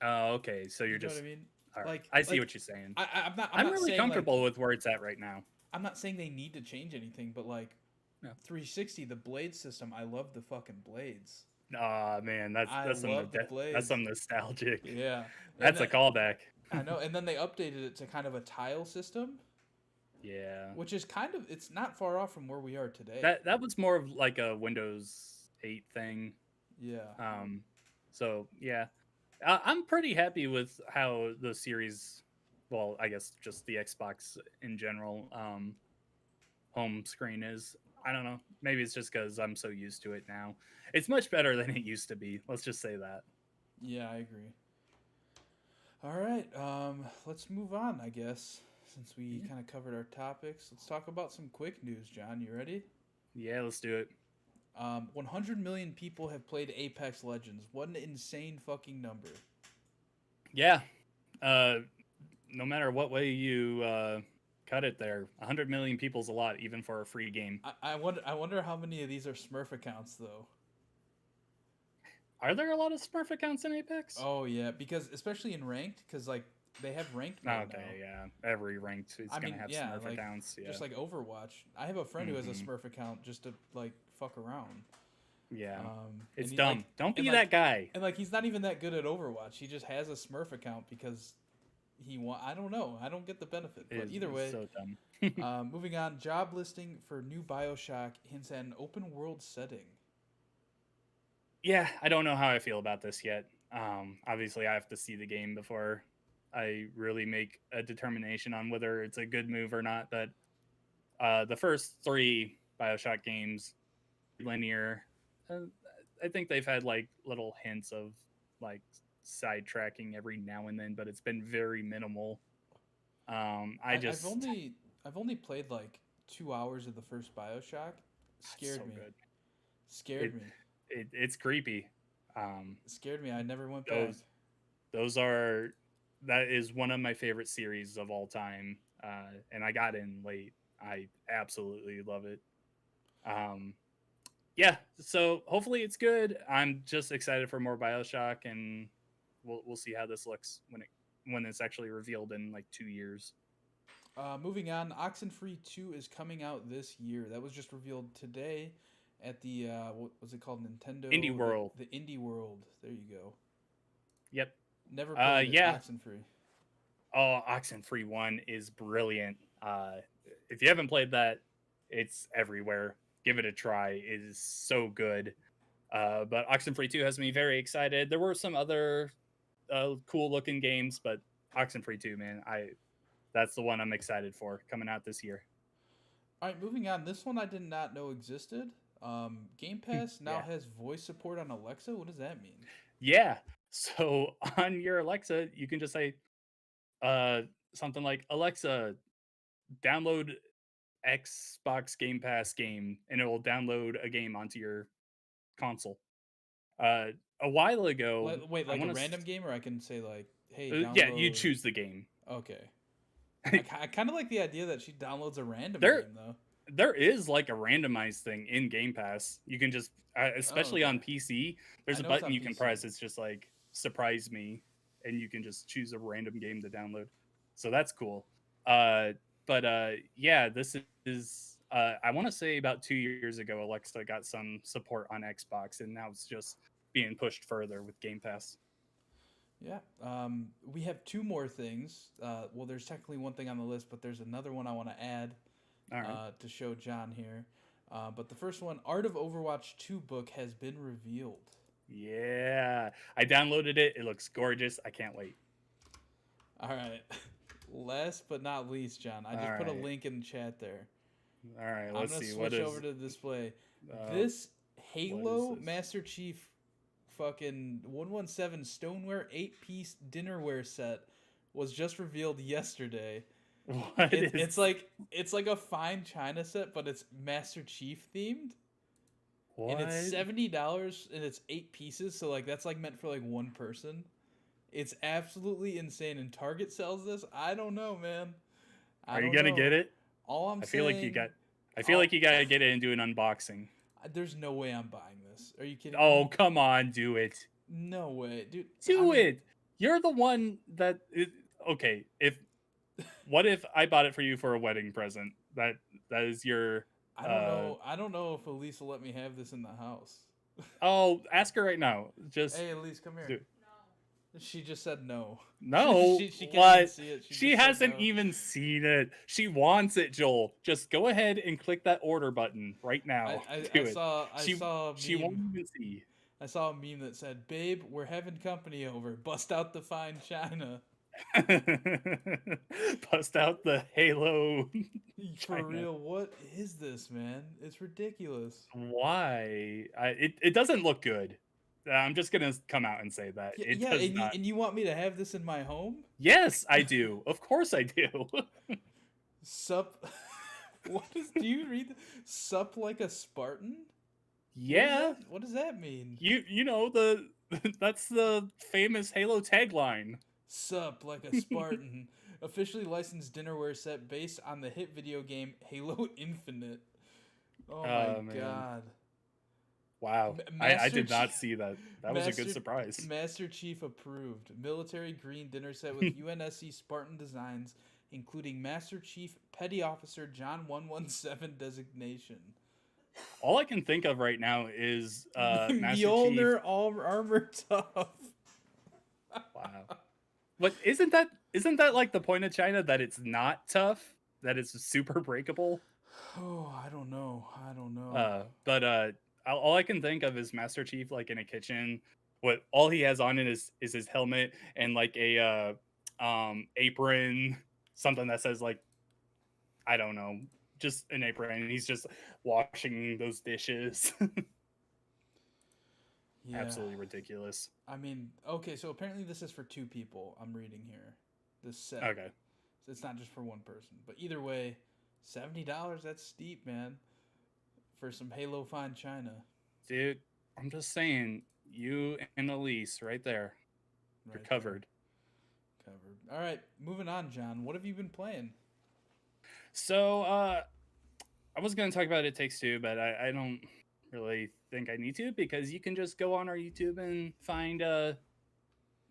Oh, okay. So you're You know what I just mean? all right. I see what you're saying. I'm I'm not really saying like comfortable with where it's at right now. I'm not saying they need to change anything, but like Yeah. 360, the blade system, I love the fucking blades. Ah, man, I love the that's blades. some nostalgic. Yeah, and That's a callback. I know, and then they updated it to kind of a tile system, Yeah. which is kind of it's not far off from where we are today. That was more of like a Windows 8 thing. Yeah, Um, So yeah, I'm pretty happy with how the series, well, I guess just the Xbox in general, home screen is. I don't know. Maybe it's just because I'm so used to it now. It's much better than it used to be. Let's just say that. Yeah, I agree. All right, let's move on, I guess. Since we Yeah, kind of covered our topics, let's talk about some quick news, John. You ready? yeah, let's do it. 100 million people have played Apex Legends. What an insane fucking number. Yeah. Uh, no matter what way you cut it, there, 100 million people's a lot, even for a free game. I wonder how many of these are Smurf accounts though. Are there a lot of Smurf accounts in Apex? Oh yeah, because especially in ranked, because like they have ranked mode now. Okay, yeah. Every ranked is I gonna mean, have yeah, Smurf like accounts. Yeah. just like Overwatch. I have a friend who has a Hmm. Smurf account just to like fuck around. Yeah. And It's he dumb. Don't and be like that guy. and like he's not even that good at Overwatch. He just has a Smurf account because he want. I don't know. I don't get the benefit. But either Is way, so dumb. moving on. Job listing for new Bioshock hints at an open world setting. Yeah, I don't know how I feel about this yet. Obviously, I have to see the game before I really make a determination on whether it's a good move or not. But the first three Bioshock games, linear, uh, I think they've had like little hints of like sidetracking every now and then, but it's been very minimal. I I, I've just, only I've only played like 2 hours of the first Bioshock. it's Scared so me. good. Scared It, me. it's creepy. Um, Scared me. I never went back. those those are that is one of my favorite series of all time, and I got in late. I absolutely love it. Um, yeah, so hopefully it's good. I'm just excited for more Bioshock, and we'll see how this looks when it's actually revealed in like 2 years. Moving on, Oxenfree 2 is coming out this year. That was just revealed today at the what was it called? Indie Nintendo World. the Indie World. There you go. Yep. Never played Yeah. Oxenfree. Oh, Oxenfree One is brilliant. If you haven't played that, it's everywhere. Give it a try. It is so good. But Oxenfree 2 has me very excited. There were some other cool looking games, but Oxenfree 2, man, I that's the one I'm excited for coming out this year. All right, moving on. This one I did not know existed. Game Pass now Yeah. has voice support on Alexa. What does that mean? Yeah. So on your Alexa, you can just say uh something like Alexa, download Xbox Game Pass game, and it will download a game onto your console. Uh a while ago, Wait, I like a want random game, or I can say like, hey, yeah, you download. choose the game. Okay. I kind of like the idea that she downloads a random there game though. there is like a randomized thing in Game Pass. You can just, Oh, especially okay. on PC, I there's a know it's button on you can PC. press. It's just like surprise me, and you can just choose a random game to download. So that's cool. Uh, but yeah, this is. I want to say about 2 years ago, Alexa got some support on Xbox, and now it's just being pushed further with Game Pass. Yeah. We have two more things. Well, there's technically one thing on the list, but there's another one I want to add All right. to show John here. But the first one, Art of Overwatch 2 book has been revealed. Yeah, I downloaded it. It looks gorgeous. I can't wait. All right. Last but not least, John, I All just put a right. link in the chat there. All right. I'm Let's going to see. What switch over is to the display. uh, This what is Halo this? Master Chief fucking 117 stoneware 8-piece dinnerware set was just revealed yesterday. What It's is like a fine china set, but it's Master Chief themed, and it's what? $70 and it's 8 pieces. So like that's like meant for like one person. It's absolutely insane, and Target sells this. I don't know, man. I Are you don't gonna get know. it? All I'm I feel like you saying, got. I feel like all you gotta get it and do an unboxing. there's no way I'm buying this. Are you kidding Oh, me? come on, do it. No way, dude. I Do mean, it. You're the one that. Okay, if what if I bought it for you for a wedding present? That is your. I don't Uh know. I don't know if Elise will let me have this in the house. oh, ask her right now. Just Hey, Elise, come here. do. She just said no. No, She can't even what? see it. She She just said hasn't no. even seen it. She wants it, Joel. Just go ahead and click that order button right now. I Do it. saw She a she won't meme. even see. I saw a meme that said, "Babe, we're having company over. Bust out the fine china." Bust out the Halo For China. real, what is this, man? It's ridiculous. Why? It doesn't look good. I'm just gonna come out and say that Yeah, it yeah, does and not. you want me to have this in my home? Yes, I do. Of course, I do. Sup? What is? Do you read? Sup like a Spartan? What does Yeah, that? What does that mean? you know the that's the famous Halo tagline. Sup like a Spartan. Officially licensed dinnerware set based on the hit video game Halo Infinite. Oh my Oh man, god. wow! I Master did not Chief, see that. That was a good Master surprise. Master Chief approved. Military green dinner set with UNSC Spartan designs, including Master Chief Petty Officer John 117 designation. All I can think of right now is Master Chief. Mjolnir all armor tough. Wow. But isn't that like the point of China, that it's not tough, that it's super breakable? Oh, I don't know. I don't know. But all I can think of is Master Chief like in a kitchen. What all he has on it is his helmet and like a apron, something that says like, I don't know, just an apron, and he's just washing those dishes. Yeah. Absolutely ridiculous. I mean, okay, so apparently this is for two people. I'm reading here. This set. Okay. So it's not just for one person. But either way, $70, that's steep, man. For some Halo Fine China. Dude, I'm just saying, you and Elise right there. You're Right there. covered. Covered. All right, moving on, John. What have you been playing? So, I was gonna talk about It Takes Two, but I don't really think I need to, because you can just go on our YouTube and find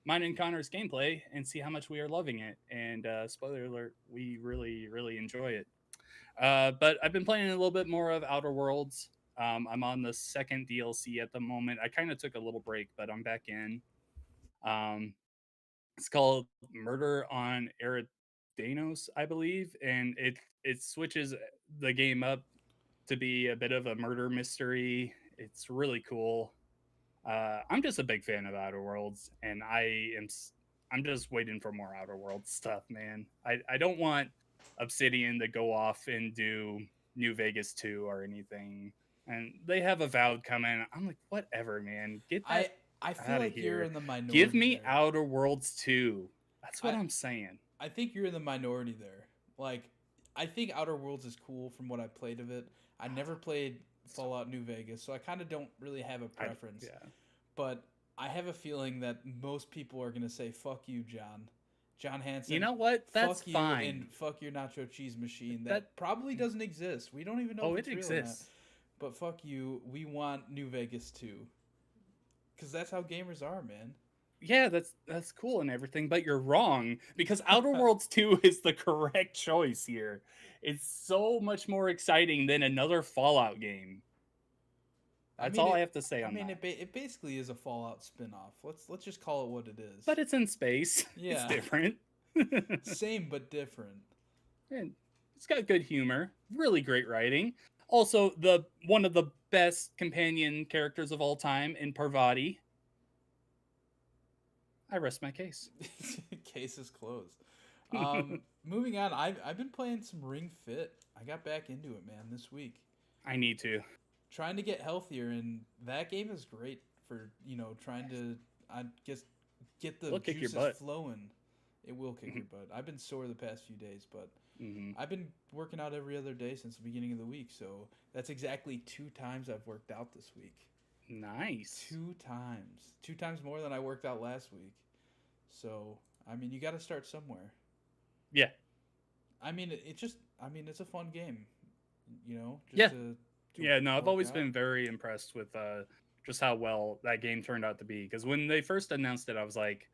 mine and Connor's gameplay and see how much we are loving it. And spoiler alert, we really, really enjoy it. But I've been playing a little bit more of Outer Worlds. I'm on the second DLC at the moment. I kind of took a little break, but I'm back in. Um, it's called Murder on Eridanos, I believe, and it switches the game up to be a bit of a murder mystery. It's really cool. I'm just a big fan of Outer Worlds, and I'm just waiting for more Outer Worlds stuff, man. I don't want Obsidian to go off and do New Vegas 2 or anything. And they have Avowed coming. I'm like, whatever, man. Get that I I feel out of like you're here. in the Give minority me there. Outer Worlds 2. That's what I I'm saying. I think you're in the minority there. Like, I think Outer Worlds is cool from what I played of it. I never played So, Fallout New Vegas, so I kind of don't really have a preference. yeah. But I have a feeling that most people are gonna say "fuck you, John." John You Hansen, know what? That's fuck you, and fine. fuck your nacho cheese machine. That That probably doesn't exist. We don't even know Oh, if it it's real or not. exists. But fuck you. We want New Vegas too, because that's how gamers are, man. Yeah, that's cool and everything, but you're wrong, because Outer Worlds 2 is the correct choice here. It's so much more exciting than another Fallout game. I That's mean all I it. have to say I on mean that. it basically is a Fallout spin-off. Let's just call it what it is. But it's in space. It's Yeah, different. same but different. And it's got good humor, really great writing. Also, the one of the best companion characters of all time in Parvati. I rest my case. Case is closed. Moving on. I've been playing some Ring Fit. I got back into it, man, this week. I need to. Trying to get healthier, and that game is great for trying to I guess get the It'll kick your juices butt. flowing. It will kick your butt. I've been sore the past few days, but Hmm. I've been working out every other day since the beginning of the week. So that's exactly 2 times I've worked out this week. Nice. 2 times. 2 times more than I worked out last week. So, I mean, you got to start somewhere. Yeah. I mean, it's a fun game, just Yeah. to Yeah, no, I've work always out. been very impressed with just how well that game turned out to be. Because when they first announced it, I was like,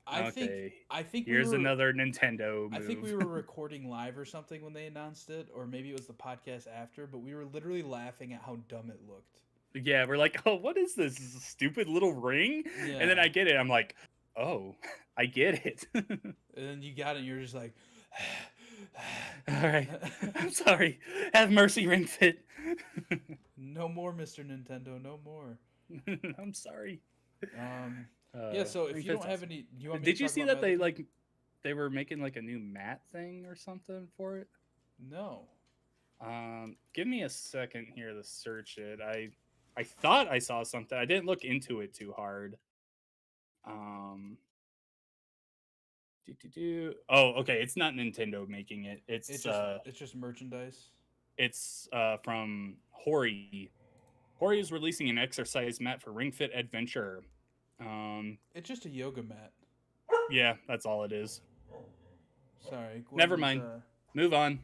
I think okay, I think we here's were another Nintendo I think we move. were recording live or something when they announced it, or maybe it was the podcast after, but we were literally laughing at how dumb it looked. Yeah, we're like, oh, what is this? Is this a stupid little ring? And then Yeah. I get it. I'm like, oh, I get it. And then you got it and you're just like All right, I'm sorry. Have mercy, Ring Fit. no more, Mr. Nintendo, no more. I'm sorry. Um, yeah. So I if think you don't that's have awesome. any, do you want me to Did you talk see about my that other they game? like they were making like a new mat thing or something for it? No. Give me a second here to search it. I thought I saw something. I didn't look into it too hard. Um, Oh, okay. It's not Nintendo making it. It's just merchandise. It's from Hori. Hori is releasing an exercise mat for Ring Fit Adventure. Um, It's just a yoga mat. yeah, that's all it is. Sorry, Never mind. Move on.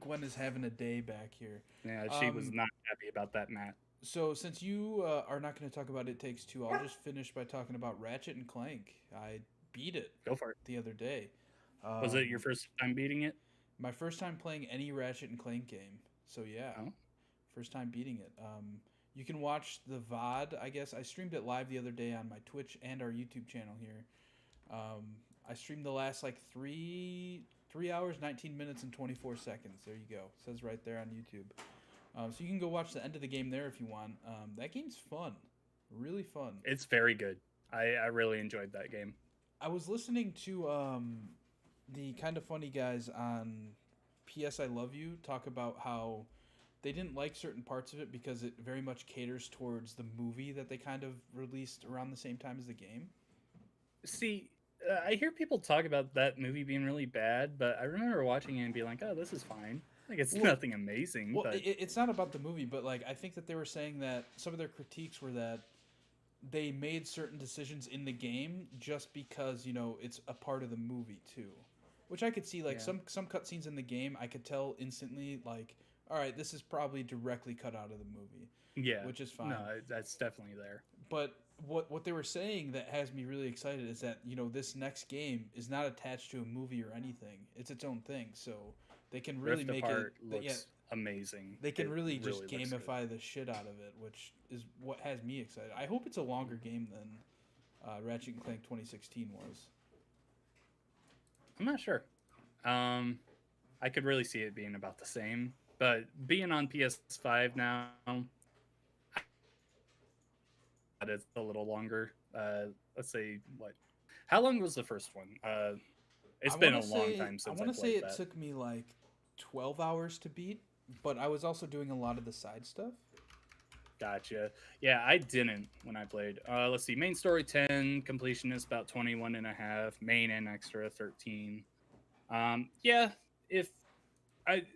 Gwen is having a day back here. Yeah, she was Um, not happy about that mat. so since you are not going to talk about It Takes Two, I'll just finish by talking about Ratchet and Clank. I beat it Go for it. the other day. Was it your Um, first time beating it? my first time playing any Ratchet and Clank game. So yeah, Oh, first time beating it. You can watch the VOD. I guess I streamed it live the other day on my Twitch and our YouTube channel here. Um, I streamed the last like 3 hours, 19 minutes, and 24 seconds. There you go. It says right there on YouTube. So you can go watch the end of the game there if you want. That game's fun, really fun. it's very good. I really enjoyed that game. I was listening to the kind of funny guys on PS I Love You talk about how they didn't like certain parts of it because it very much caters towards the movie that they kind of released around the same time as the game. See, I hear people talk about that movie being really bad, but I remember watching it and being like, "Oh, this is fine. Like, it's Well, nothing amazing." well, But it's not about the movie, but like I think that they were saying that some of their critiques were that they made certain decisions in the game just because it's a part of the movie too, which I could see. Like yeah, some cutscenes in the game, I could tell instantly. Like, all right, this is probably directly cut out of the movie, yeah, which is no, fine. that's definitely there. But what they were saying that has me really excited is that this next game is not attached to a movie or anything. It's its own thing, so they can really Rift make it. Apart Yeah, looks amazing. they can It really just really looks good. gamify the shit out of it, which is what has me excited. I hope it's a longer game than Ratchet and Clank 2016 was. I'm not sure. Um, I could really see it being about the same, but being on PS5 now, it's a little longer. Let's say what? How long was the first one? It's been a long time I since I want to say played it that. took me like 12 hours to beat, but I was also doing a lot of the side stuff. Gotcha. Yeah, I didn't when I played. Let's see. Main story 10, completion is about 21 and a half, main and extra 13. Yeah, if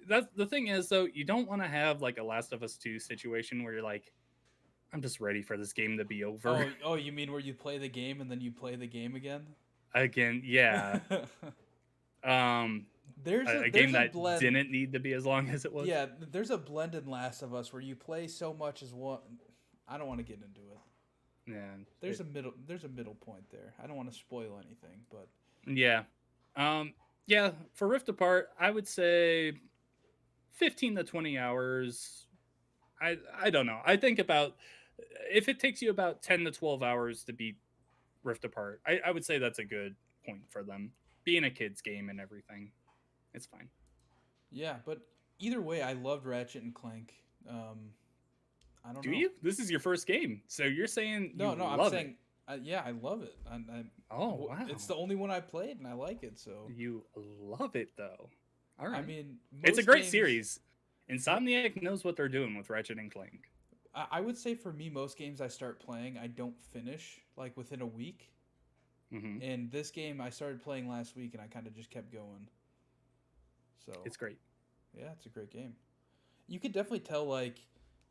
that's the thing is though, you don't want to have like a Last of Us 2 situation where you're like, I'm just ready for this game to be over. Oh, you mean where you play the game and then you play the game again? Again, yeah. Um a game there's a that blend. didn't need to be as long as it was. Yeah, there's a blend in Last of Us where you play so much as one. I don't want to get into it. Yeah. There's a middle point there. I don't want to spoil anything, but Yeah. Yeah, for Rift Apart, I would say 15 to 20 hours. I don't know. I think about if it takes you about 10 to 12 hours to beat Rift Apart, I would say that's a good point for them. Being a kid's game and everything, it's fine. yeah, but either way, I loved Ratchet and Clank. I don't Do know. you? This is your first game, so you're saying No, you no, I'm love it. saying, yeah, I love it. Oh wow, It's the only one I played, and I like it. So, you love it though. All I right, mean, it's a most great games. series. Insomniac knows what they're doing with Ratchet and Clank. I would say for me, most games I start playing, I don't finish like within a week. Hmm. And this game I started playing last week, and I kind of just kept going. So It's great. yeah, it's a great game. You could definitely tell like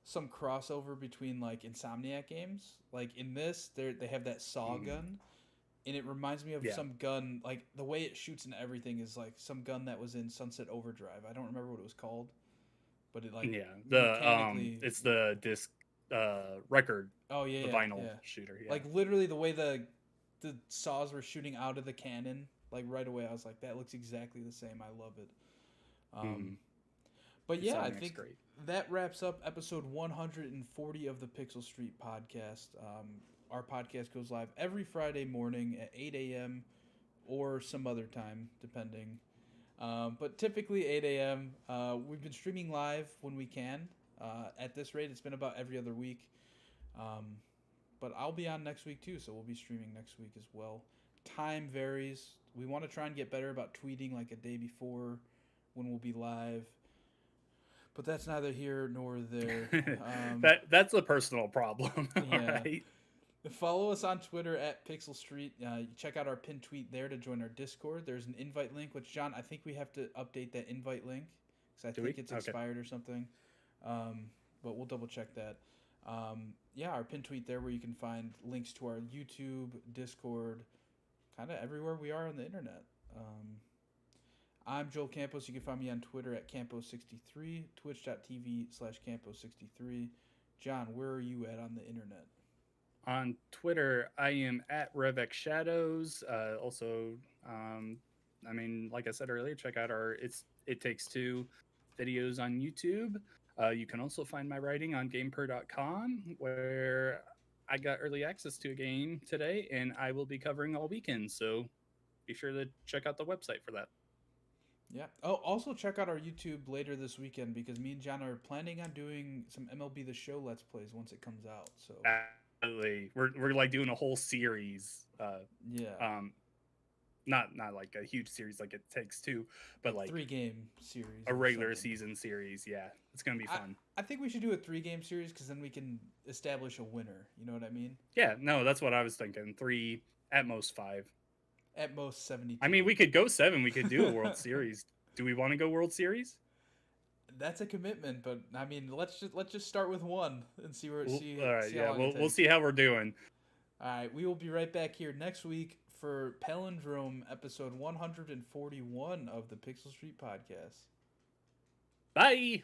some crossover between like Insomniac games. Like in this, they have that saw Hmm. gun, and it reminds me of Yeah, some gun. Like the way it shoots and everything is like some gun that was in Sunset Overdrive. I don't remember what it was called, but it like yeah. mechanically. It's the disc record, Oh yeah, the yeah, vinyl yeah. shooter. Yeah. Like literally the way the saws were shooting out of the cannon. Like right away, I was like, that looks exactly the same. I love it. Hmm. But yeah, I Insomniac's think great. that wraps up episode 140 of the Pixel Street podcast. Our podcast goes live every Friday morning at 8 a.m. or some other time, depending. But typically 8 a.m. We've been streaming live when we can. At this rate, it's been about every other week. But I'll be on next week too, so we'll be streaming next week as well. Time varies. We want to try and get better about tweeting like a day before when we'll be live, but that's neither here nor there. That's a personal problem. All Yeah. right. Follow us on Twitter at Pixel Street. Check out our pinned tweet there to join our Discord. There's an invite link, which, John, I think we have to update that invite link because I Do think we? it's Okay. expired or something. But we'll double check that. Yeah, our pinned tweet there where you can find links to our YouTube, Discord, kind of everywhere we are on the internet. I'm Joel Campos. You can find me on Twitter at Campos63, twitch.tv/Campos63. John, where are you at on the internet? On Twitter, I am at RevXShadows. Also, I mean, like I said earlier, check out our It Takes Two videos on YouTube. You can also find my writing on GamePer.com, where I got early access to a game today, and I will be covering all weekend. So be sure to check out the website for that. Yeah. Oh, also check out our YouTube later this weekend because me and John are planning on doing some MLB The Show Let's Plays once it comes out. So Absolutely, we're like doing a whole series. yeah, Not like a huge series like It Takes Two, but like 3-game series. a or regular something. season series. Yeah, it's gonna be fun. I think we should do a 3-game series because then we can establish a winner. You know what I mean? Yeah, no, that's what I was thinking. 3, at most 5. At most 72. I mean, we could go 7. We could do a World Series. Do we want to go World Series? That's a commitment, but I mean, let's just start with one and see where see. All right, see yeah, how long it we'll takes. see how we're doing. All right, we will be right back here next week for Palindrome episode 141 of the Pixel Street podcast. Bye.